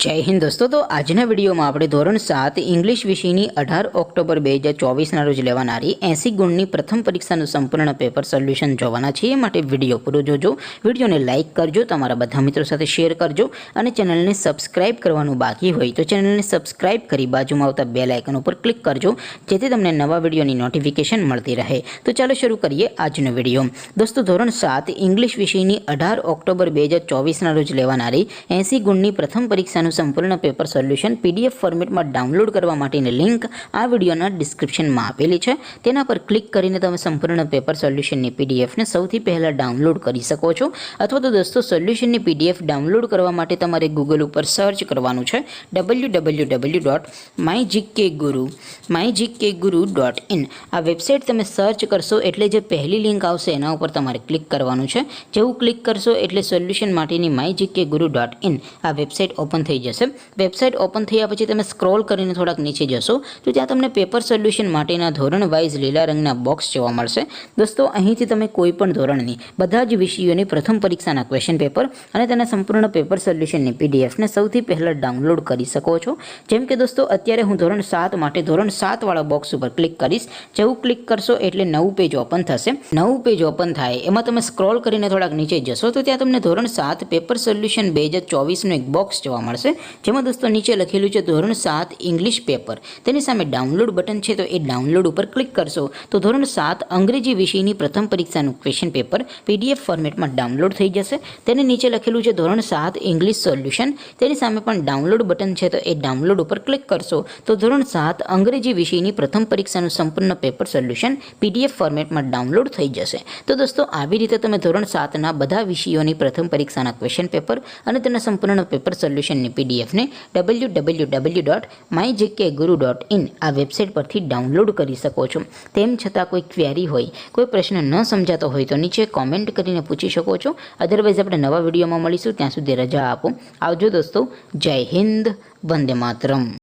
जय हिंद दोस्तों। तो आजना विडियो में આપણે ધોરણ 7 इंग्लिश વિષયની 18 ઓક્ટોબર 2024 રોજ લેવાનારી 80 ગુણની પ્રથમ પરીક્ષાનું સંપૂર્ણ પેપર સોલ્યુશન જોવાના છીએ। માટે વિડિયો પૂરો જોજો, વિડિયોને લાઈક કરજો, તમારા બધા મિત્રો સાથે શેર કરજો અને ચેનલને સબસ્ક્રાઇબ કરવાનું બાકી હોય તો ચેનલને સબસ્ક્રાઇબ કરી બાજુમાં આવતા બેલ આઇકન ઉપર ક્લિક કરજો, જેથી તમને નવા વિડિયોની નોટિફિકેશન મળતી રહે। તો ચાલો શરૂ કરીએ આજનો વિડિયો। દોસ્તો ધોરણ 7 इंग्लिश વિષયની 18 ઓક્ટોબર 2024 રોજ લેવાનારી 80 ગુણની પ્રથમ પરીક્ષા संपूर्ण पेपर सोल्यूशन पीडीएफ फॉर्मेट में डाउनलॉड करवा माटेनी लिंक आ विडियोना डिस्क्रिप्शन में आपेली है। तेना पर क्लिक करीने तमे संपूर्ण पेपर सोल्यूशन नी पीडीएफ ने सौथी पहला डाउनलॉड करी सको छो। अथवा तो दोस्तों सोल्यूशन नी पीडीएफ डाउनलॉड करवा माटे तमारे गूगल पर सर्च करवानुं छे www.mygkguru.in। आ वेबसाइट तमे सर्च करशो एटले जे पहली लिंक आवशे एना उपर तमारे क्लिक करवानुं छे। जेवुं क्लिक करशो एटले सोल्यूशन माटेनी mygkguru.in आ वेबसाइट ओपन थई जशे। वेबसाइट ओपन थया पछी तमे स्क्रॉल करीने थोड़ाक नीचे जशो तो त्यां तमने पेपर सोल्यूशन माटेना धोरण वाइज लीला रंगना बॉक्स जोवा मळशे। दोस्तों અહીંથી તમે કોઈપણ ધોરણની બધા જ વિષયોની પ્રથમ પરીક્ષાના ક્વેશ્ચન પેપર અને તેના સંપૂર્ણ પેપર સોલ્યુશનની પીડીએફ ને સૌથી પહેલા ડાઉનલોડ કરી શકો છો। જેમ કે દોસ્તો અત્યારે હું ધોરણ 7 માટે ધોરણ 7 વાળા બોક્સ ઉપર ક્લિક કરીશ। જેવું ક્લિક કરશો એટલે નવું પેજ ઓપન થશે। નવું પેજ ઓપન થાય એમાં તમે સ્ક્રોલ કરીને થોડાક નીચે જશો તો ત્યાં તમને ધોરણ 7 પેપર સોલ્યુશન 2024 નું એક બોક્સ જોવા મળશે, જેમાં दोस्तों नीचे लखेलू है धोरण 7 इंग्लिश पेपर। तेनी सामे डाउनलॉड बटन है तो ये डाउनलॉड पर क्लिक करशो तो धोरण 7 अंग्रेजी विषयनी प्रथम परीक्षाનું क्वेश्चन पेपर पीडीएफ फॉर्मेट में डाउनलॉड थई जशे। तेने नीचे लखेलू है धोरण 7 इंग्लिश सोल्यूशन। तेनी सामे पण डाउनलॉड बटन है तो ये डाउनलॉड पर क्लिक करशो तो धोरण 7 अंग्रेजी विषयनी प्रथम परीक्षाનું संपूर्ण पेपर सोल्यूशन पीडीएफ फॉर्मेट में डाउनलॉड थई जशे। तो दोस्तों આવી રીતે તમે ધોરણ 7 ના બધા વિષયોની પ્રથમ પરીક્ષાના ક્વેશ્ચન પેપર અને તેના સંપૂર્ણ પેપર સોલ્યુશનની પીડીએફ ને www.mygkguru.in आ वेबसाइट पर डाउनलॉड करी सको छो। तेम छतां कोई क्वेरी होय, कोई प्रश्न न समजातो होय तो नीचे कॉमेंट करीने पूछी शको छो। अदरवाइज आपणे नवा विडियोमां मळीशुं, त्यां सुधी रजा आपो। आवजो दोस्तों। जय हिंद, वंदे मातरम।